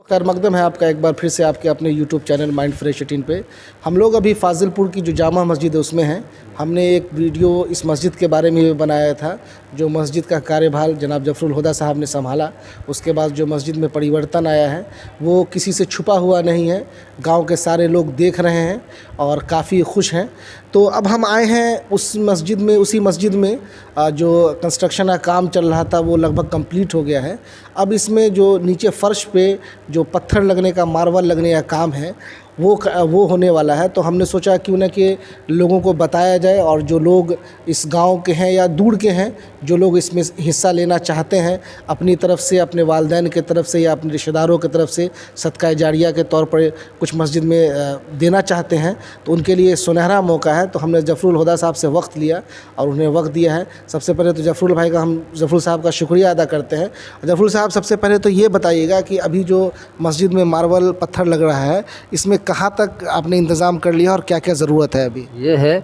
खैर मकदम है आपका एक बार फिर से आपके अपने YouTube चैनल माइंड फ्रेश 18 पे। हम लोग अभी फाजिलपुर की जो जामा मस्जिद है उसमें हैं। हमने एक वीडियो इस मस्जिद के बारे में बनाया था, जो मस्जिद का कार्यभार जनाब जफरुल हुदा साहब ने संभाला। उसके बाद जो मस्जिद में परिवर्तन आया है वो किसी से छुपा हुआ नहीं है, गांव के सारे लोग देख रहे हैं और काफ़ी खुश हैं। तो अब हम आए हैं उस मस्जिद में, उसी मस्जिद में जो कंस्ट्रक्शन का काम चल रहा था वो लगभग कंप्लीट हो गया है। अब इसमें जो नीचे फ़र्श पे जो पत्थर लगने का, मार्बल लगने का काम है वो होने वाला है। तो हमने सोचा क्यों ना कि लोगों को बताया जाए, और जो लोग इस गांव के हैं या दूर के हैं, जो लोग इसमें हिस्सा लेना चाहते हैं अपनी तरफ से, अपने वालिदैन की तरफ से या अपने रिश्तेदारों की तरफ से सदका जारिया के तौर पर कुछ मस्जिद में देना चाहते हैं, तो उनके लिए सुनहरा मौका है। तो हमने जफरुल हुदा साहब से वक्त लिया और उन्हें वक्त दिया है। सबसे पहले तो जफरुल भाई का, हम जफरुल साहब का शुक्रिया अदा करते हैं। जफरुल साहब, सबसे पहले तो ये बताइएगा कि अभी जो मस्जिद में मार्बल पत्थर लग रहा है, इसमें कहाँ तक आपने इंतज़ाम कर लिया और क्या क्या ज़रूरत है? अभी ये है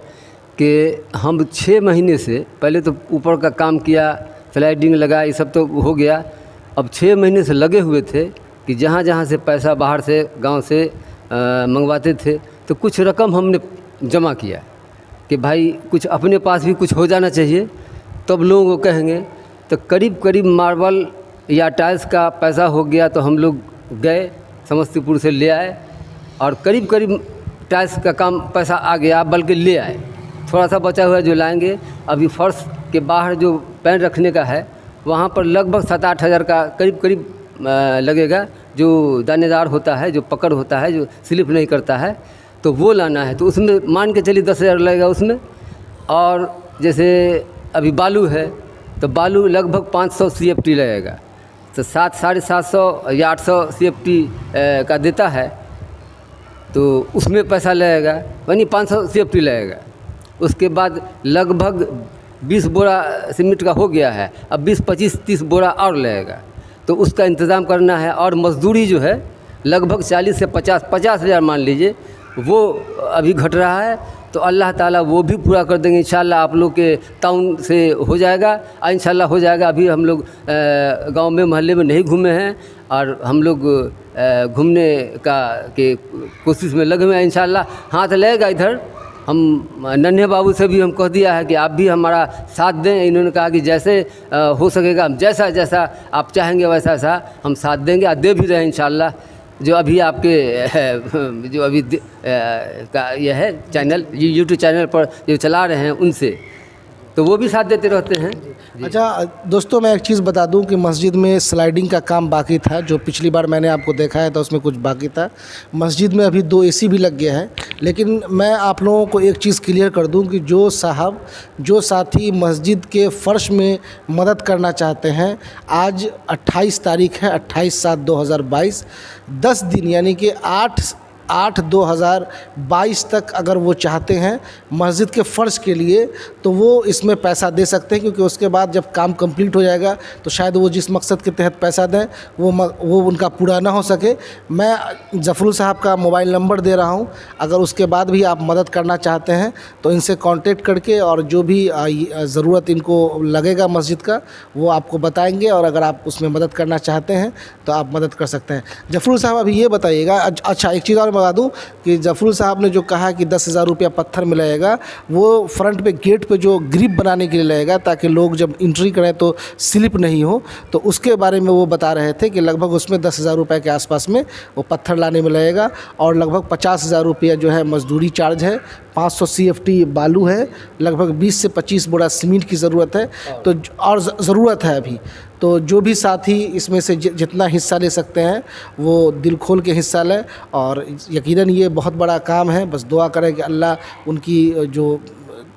कि हम 6 महीने से पहले तो ऊपर का काम किया, स्लाइडिंग लगा, ये सब तो हो गया। अब 6 महीने से लगे हुए थे कि जहाँ जहाँ से पैसा बाहर से गांव से मंगवाते थे, तो कुछ रकम हमने जमा किया कि भाई कुछ अपने पास भी कुछ हो जाना चाहिए, तब लोगों को कहेंगे। तो करीब करीब मार्बल या टाइल्स का पैसा हो गया, तो हम लोग गए समस्तीपुर से ले आए और करीब करीब टाइल्स का काम पैसा आ गया, बल्कि ले आए। थोड़ा सा बचा हुआ है जो लाएंगे। अभी फर्श के बाहर जो पैन रखने का है, वहाँ पर लगभग 7-8 हज़ार का करीब लगेगा, जो दानेदार होता है, जो पकड़ होता है, जो स्लिप नहीं करता है, तो वो लाना है। तो उसमें मान के चलिए 10,000 लगेगा उसमें। और जैसे अभी बालू है, तो बालू लगभग 500 CFT लगेगा, तो 700-750 या 800 CFT का देता है, तो उसमें पैसा लगेगा, यानी 500 CFT लगेगा। उसके बाद लगभग 20 बोरा सीमेंट का हो गया है, अब 20, 25, 30 बोरा और लगेगा, तो उसका इंतज़ाम करना है। और मजदूरी जो है लगभग 40 से 50 हज़ार मान लीजिए, वो अभी घट रहा है। तो अल्लाह ताला वो भी पूरा कर देंगे इंशाल्लाह। आप लोग के ताउन से हो जाएगा, इंशाल्लाह हो जाएगा। अभी हम लोग गांव में, मोहल्ले में नहीं घूमे हैं, और हम लोग घूमने का के कोशिश में लगे हुए हैं। इंशाल्लाह हाथ लगेगा इधर। हम नन्हे बाबू से भी हम कह दिया है कि आप भी हमारा साथ दें। इन्होंने कहा कि जैसे हो सकेगा, हम जैसा जैसा आप चाहेंगे वैसा हम साथ देंगे, और दे भी रहे हैं इंशाल्लाह। जो अभी आपके जो अभी का यह है चैनल, YouTube चैनल पर जो चला रहे हैं, उनसे तो वो भी साथ देते रहते हैं। अच्छा दोस्तों, मैं एक चीज़ बता दूं कि मस्जिद में स्लाइडिंग का काम बाकी था, जो पिछली बार मैंने आपको दिखाया था उसमें कुछ बाकी था। मस्जिद में अभी 2 AC भी लग गया है। लेकिन मैं आप लोगों को एक चीज़ क्लियर कर दूं कि जो साथी मस्जिद के फ़र्श में मदद करना चाहते हैं, आज 28 तारीख है, 28/7/2022, 10 दिन यानी कि 8/2/2022 तक अगर वो चाहते हैं मस्जिद के फ़र्श के लिए, तो वो इसमें पैसा दे सकते हैं। क्योंकि उसके बाद जब काम कंप्लीट हो जाएगा तो शायद वो जिस मकसद के तहत पैसा दें वो उनका पूरा ना हो सके। मैं जफरुल साहब का मोबाइल नंबर दे रहा हूं, अगर उसके बाद भी आप मदद करना चाहते हैं तो इनसे कांटेक्ट करके, और जो भी ज़रूरत इनको लगेगा मस्जिद का, वो आपको बताएंगे। और अगर आप उसमें मदद करना चाहते हैं तो आप मदद कर सकते हैं। जफरुल साहब, अभी ये बताइएगा, अच्छा एक चीज़ और बता दूं कि जफरुल साहब ने जो कहा कि 10,000 रुपया पत्थर में लगेगा, वो फ्रंट पे गेट पे जो ग्रिप बनाने के लिए लगेगा, ताकि लोग जब एंट्री करें तो स्लिप नहीं हो। तो उसके बारे में वो बता रहे थे कि लगभग उसमें 10,000 रुपये के आसपास में वो पत्थर लाने में लगेगा, और लगभग 50,000 रुपया जो है मजदूरी चार्ज है, 500 CFT बालू है, लगभग 20 से 25 बोरा सीमेंट की ज़रूरत है। तो और ज़रूरत है अभी। तो जो भी साथी इसमें से जितना हिस्सा ले सकते हैं वो दिल खोल के हिस्सा लें, और यकीनन ये बहुत बड़ा काम है। बस दुआ करें कि अल्लाह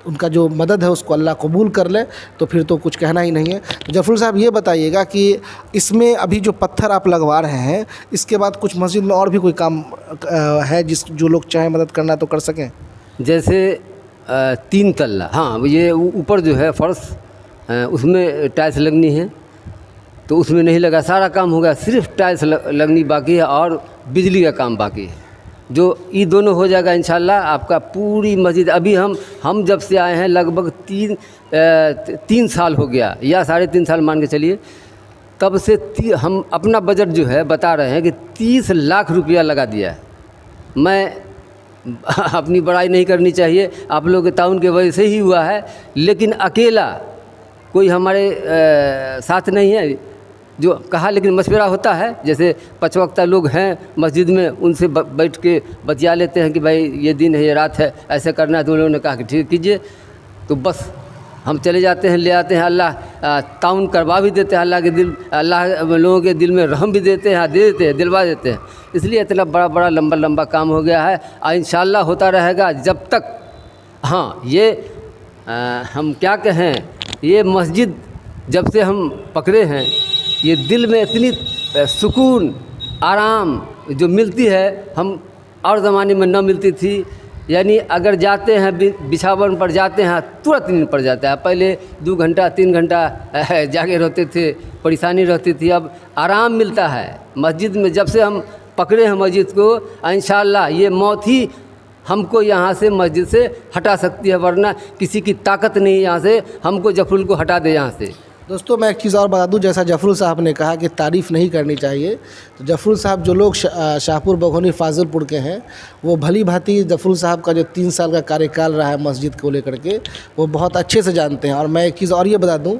उनका जो मदद है उसको अल्लाह कबूल कर ले, तो फिर तो कुछ कहना ही नहीं है। तो जफरुल साहब, ये बताइएगा कि इसमें अभी जो पत्थर आप लगवा रहे हैं, इसके बाद कुछ मस्जिद में और भी कोई काम है जो लोग चाहें मदद करना तो कर सकें? जैसे 3 तल्ला, हाँ, ये ऊपर जो है फर्श, उसमें टाइल्स लगनी है, तो उसमें नहीं लगा, सारा काम हो गया, सिर्फ टाइल्स लगनी बाकी है और बिजली का काम बाकी है। जो ये दोनों हो जाएगा इंशाल्लाह, आपका पूरी मस्जिद। अभी हम जब से आए हैं लगभग 3 साल हो गया, या 3.5 साल मान के चलिए, तब से हम अपना बजट जो है बता रहे हैं कि 30 लाख रुपया लगा दिया है। मैं अपनी बड़ाई नहीं करनी चाहिए, आप लोगों के ताउन के वजह से ही हुआ है, लेकिन अकेला कोई हमारे साथ नहीं है जो कहा, लेकिन मशवरा होता है। जैसे 5 वक्ता लोग हैं मस्जिद में, उनसे बैठ के बतिया लेते हैं कि भाई ये दिन है, ये रात है, ऐसे करना है, तो उन्होंने कहा कि ठीक कीजिए। तो बस हम चले जाते हैं, ले आते हैं। अल्लाह ताउन करवा भी देते हैं, अल्लाह लोगों के दिल में रहम भी देते हैं, दे देते हैं, दिलवा देते हैं। इसलिए इतना बड़ा लंबा काम हो गया है और इंशाअल्लाह होता रहेगा जब तक। हाँ, ये हम क्या कहें, ये मस्जिद जब से हम पकड़े हैं, ये दिल में इतनी सुकून आराम जो मिलती है, हम और ज़माने में न मिलती थी। यानी अगर जाते हैं बिछावन पर जाते हैं तुरंत नींद पड़ जाता है। पहले 2 घंटा 3 घंटा जागे रहते थे, परेशानी रहती थी, अब आराम मिलता है मस्जिद में। जब से हम पकड़े हैं मस्जिद को, इंशाअल्लाह ये मौत ही हमको यहाँ से मस्जिद से हटा सकती है, वरना किसी की ताकत नहीं है यहाँ से हमको जफरुल को हटा दे यहाँ से। दोस्तों मैं एक चीज़ और बता दूं, जैसा जफरुल साहब ने कहा कि तारीफ़ नहीं करनी चाहिए, तो जफरुल साहब जो लोग शाहपुर बघौनी फाजिलपुर के हैं, वो भली भांति जफरुल साहब का जो 3 साल का कार्यकाल रहा है मस्जिद को लेकर के, वो बहुत अच्छे से जानते हैं। और मैं एक चीज़ और ये बता दूं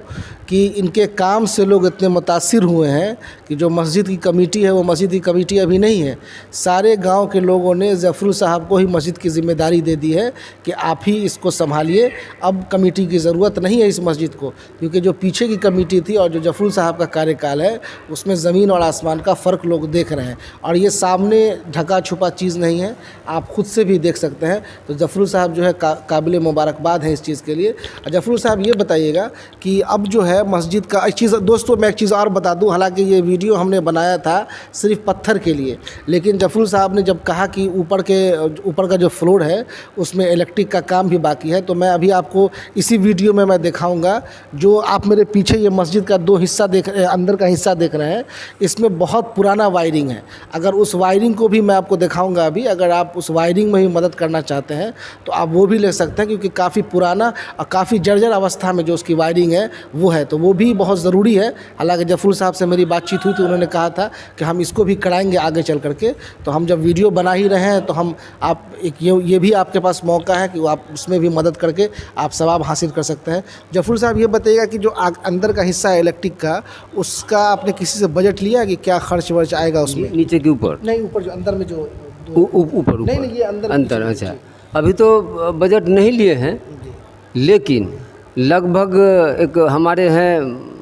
कि इनके काम से लोग इतने मुतासिर हुए हैं कि जो मस्जिद की कमेटी है, वो मस्जिद की कमेटी अभी नहीं है, सारे गाँव के लोगों ने जफरुल साहब को ही मस्जिद की ज़िम्मेदारी दे दी है कि आप ही इसको संभालिए, अब कमेटी की ज़रूरत नहीं है इस मस्जिद को। क्योंकि जो पीछे की कमेटी थी और जो जफरुल साहब का कार्यकाल है, उसमें ज़मीन और आसमान का फ़र्क लोग देख रहे हैं, और ये सामने ढका छुपा चीज़ नहीं है, आप खुद से भी देख सकते हैं। तो जफरुल साहब जो है काबिल मुबारकबाद है इस चीज़ के लिए। जफरुल साहब ये बताइएगा कि अब जो है मस्जिद का एक चीज़, दोस्तों मैं एक चीज़ और बता दूं, हालांकि ये वीडियो हमने बनाया था सिर्फ पत्थर के लिए, लेकिन जफरुल साहब ने जब कहा कि ऊपर का जो फ्लोर है उसमें इलेक्ट्रिक का काम भी बाकी है, तो मैं अभी आपको इसी वीडियो में मैं दिखाऊँगा। जो आप मेरे पीछे ये मस्जिद का 2 हिस्सा अंदर का हिस्सा देख रहे हैं, इसमें बहुत पुराना वायरिंग है। अगर उस वायरिंग को भी मैं आपको दिखाऊंगा अभी, अगर आप उस वायरिंग में भी मदद करना चाहते हैं तो आप वो भी ले सकते हैं, क्योंकि काफ़ी पुराना और काफ़ी जर्जर अवस्था में जो उसकी वायरिंग है वो है, तो वो भी बहुत ज़रूरी है। हालांकि जफरुल साहब से मेरी बातचीत हुई तो उन्होंने कहा था कि हम इसको भी कराएंगे आगे चल करके। तो हम जब वीडियो बना ही रहे हैं तो हम आप एक ये भी आपके पास मौका है कि आप उसमें भी मदद करके आप सवाब हासिल कर सकते हैं। जफरुल साहब ये बताइएगा कि जो अंदर का हिस्सा है इलेक्ट्रिक का, उसका आपने किसी से बजट लिया कि क्या खर्च वर्च आएगा उसमें? नीचे के ऊपर नहीं, ऊपर जो अंदर में जो ऊपर नहीं ये अंदर। अच्छा, अभी तो बजट नहीं लिए हैं, लेकिन लगभग एक हमारे हैं,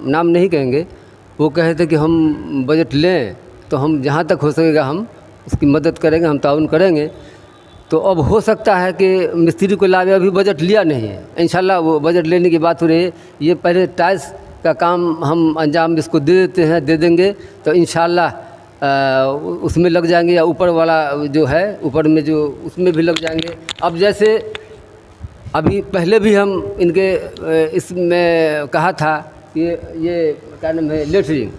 नाम नहीं कहेंगे, वो कहे थे कि हम बजट लें तो हम जहाँ तक हो सकेगा हम उसकी मदद करेंगे, हम ताउन करेंगे। तो अब हो सकता है कि मिस्त्री को लावे, अभी बजट लिया नहीं है, इंशाल्लाह वो बजट लेने की बात हो रही है। ये पहले टाइल्स का काम हम अंजाम इसको दे देंगे तो इंशाल्लाह उसमें लग जाएंगे, या ऊपर वाला जो है ऊपर में जो उसमें भी लग जाएंगे। अब जैसे अभी पहले भी हम इनके इसमें कहा था कि ये क्या नाम है, लेटरिन,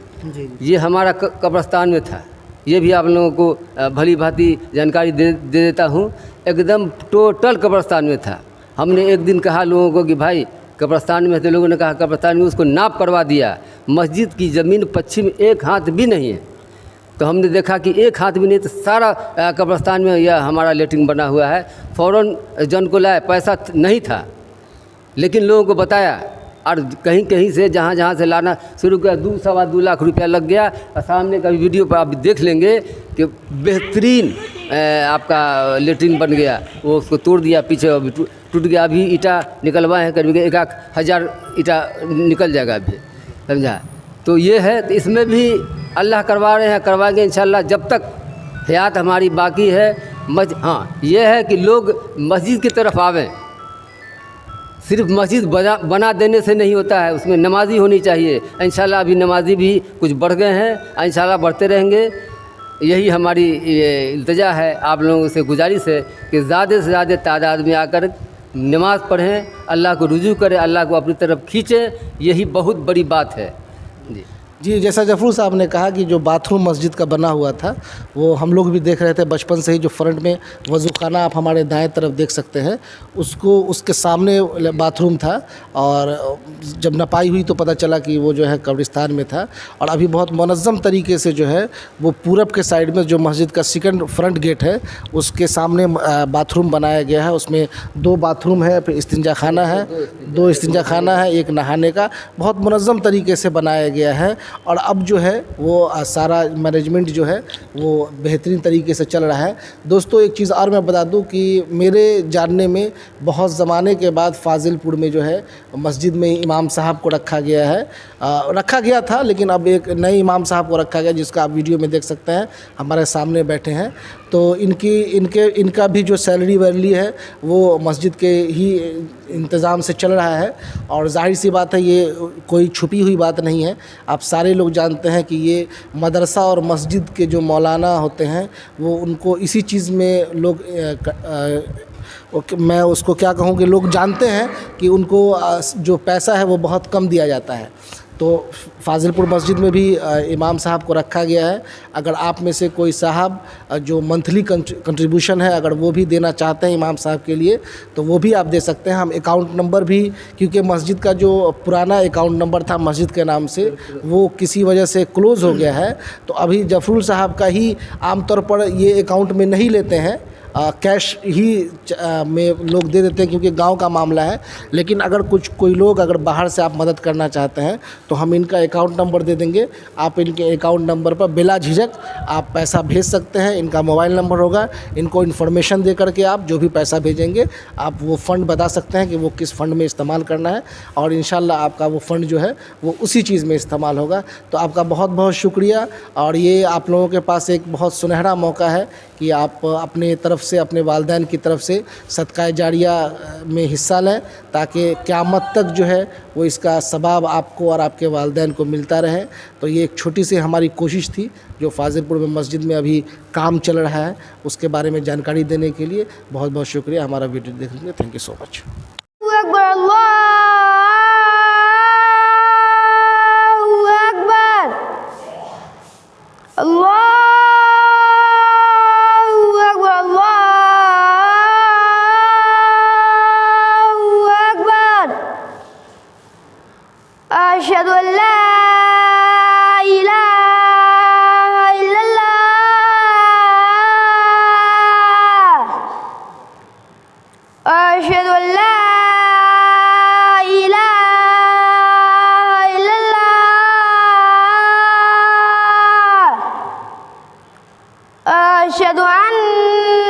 ये हमारा कब्रिस्तान में था। ये भी आप लोगों को भली भांति जानकारी दे देता हूँ। एकदम टोटल कब्रिस्तान में था। हमने एक दिन कहा लोगों को कि भाई कब्रिस्तान में, तो लोगों ने कहा कब्रिस्तान में, उसको नाप करवा दिया। मस्जिद की ज़मीन पश्चिम 1 हाथ भी नहीं है, तो हमने देखा कि 1 हाथ भी नहीं, तो सारा कब्रिस्तान में यह हमारा लेटरिन बना हुआ है। फ़ौरन जन को लाए, पैसा नहीं था लेकिन लोगों को बताया, और कहीं कहीं से जहाँ से लाना शुरू किया, 2-2.25 लाख रुपया लग गया। और सामने का वीडियो पर आप देख लेंगे कि बेहतरीन आपका लेटरिन बन गया। वो उसको तोड़ दिया, पीछे अभी टूट गया, अभी ईटा निकलवाए हैं, करीब 1,000 ईटा निकल जाएगा अभी, समझा। तो ये है, तो इसमें भी अल्लाह करवा रहे हैं, करवाएंगे इंशाल्लाह जब तक हयात हमारी बाकी है। हाँ, ये है कि लोग मस्जिद की तरफ आवें। सिर्फ मस्जिद बना देने से नहीं होता है, उसमें नमाजी होनी चाहिए। इंशाल्लाह अभी नमाजी भी कुछ बढ़ गए हैं, इंशाल्लाह बढ़ते रहेंगे। यही हमारी ये इल्तिजा है, आप लोगों से गुजारिश है कि ज़्यादा से ज़्यादा तादाद में आकर नमाज़ पढ़ें, अल्लाह को रुजू करें, अल्लाह को अपनी तरफ खींचें। यही बहुत बड़ी बात है जी। जी, जैसा जफरू साहब ने कहा कि जो बाथरूम मस्जिद का बना हुआ था वो हम लोग भी देख रहे थे बचपन से ही। जो फ्रंट में वज़ूखाना आप हमारे दाएं तरफ देख सकते हैं, उसको उसके सामने बाथरूम था। और जब नपाई हुई तो पता चला कि वो जो है कब्रिस्तान में था। और अभी बहुत मुनज़्ज़म तरीके से जो है वो पूरब के साइड में जो मस्जिद का सेकंड फ्रंट गेट है उसके सामने बाथरूम बनाया गया है। उसमें 2 बाथरूम है, फिर इस्तिंजा खाना है, 2 इस्तिंजा खाना है, 1 नहाने का। बहुत मुनज़्ज़म तरीके से बनाया गया है। और अब जो है वो सारा मैनेजमेंट जो है वो बेहतरीन तरीके से चल रहा है। दोस्तों, एक चीज़ और मैं बता दूं कि मेरे जानने में बहुत ज़माने के बाद फाजिलपुर में जो है मस्जिद में इमाम साहब को रखा गया है। रखा गया था, लेकिन अब एक नए इमाम साहब को रखा गया जिसका आप वीडियो में देख सकते हैं, हमारे सामने बैठे हैं। तो इनका भी जो सैलरी वैलरी है वो मस्जिद के ही इंतज़ाम से चल रहा है। और जाहिर सी बात है, ये कोई छुपी हुई बात नहीं है। आप सारे लोग जानते हैं कि ये मदरसा और मस्जिद के जो मौलाना होते हैं वो उनको इसी चीज़ में लोग मैं उसको क्या कहूँ कि लोग जानते हैं कि उनको जो पैसा है वो बहुत कम दिया जाता है। तो फाजिलपुर मस्जिद में भी इमाम साहब को रखा गया है। अगर आप में से कोई साहब जो मंथली कंट्रीब्यूशन है अगर वो भी देना चाहते हैं इमाम साहब के लिए तो वो भी आप दे सकते हैं। हम अकाउंट नंबर भी, क्योंकि मस्जिद का जो पुराना अकाउंट नंबर था मस्जिद के नाम से वो किसी वजह से क्लोज़ हो गया है, तो अभी जफरुल साहब का ही आमतौर पर ये अकाउंट में नहीं लेते हैं, कैश ही में लोग दे देते हैं क्योंकि गांव का मामला है। लेकिन अगर कोई लोग अगर बाहर से आप मदद करना चाहते हैं तो हम इनका अकाउंट नंबर दे देंगे। आप इनके अकाउंट नंबर पर बिला झिझक आप पैसा भेज सकते हैं। इनका मोबाइल नंबर होगा, इनको इन्फॉर्मेशन दे करके आप जो भी पैसा भेजेंगे आप वो फ़ंड बता सकते हैं कि वो किस फ़ंड में इस्तेमाल करना है, और इंशाल्लाह आपका वो फ़ंड जो है वो उसी चीज़ में इस्तेमाल होगा। तो आपका बहुत बहुत शुक्रिया। और ये आप लोगों के पास एक बहुत सुनहरा मौका है कि आप अपने तरफ से, अपने वालिदैन की तरफ से सदका जारिया में हिस्सा लें, ताकि क़यामत तक जो है वो इसका सवाब आपको और आपके वालिदैन को मिलता रहे। तो ये एक छोटी सी हमारी कोशिश थी जो फाजिलपुर में मस्जिद में अभी काम चल रहा है उसके बारे में जानकारी देने के लिए। बहुत बहुत शुक्रिया हमारा वीडियो देखने के लिए। Thank you so much. अशहदु अल्ला इलाहा इल्लल्लाह, अशहदु अल्ला इलाहा इल्लल्लाह, अशहदु अन्न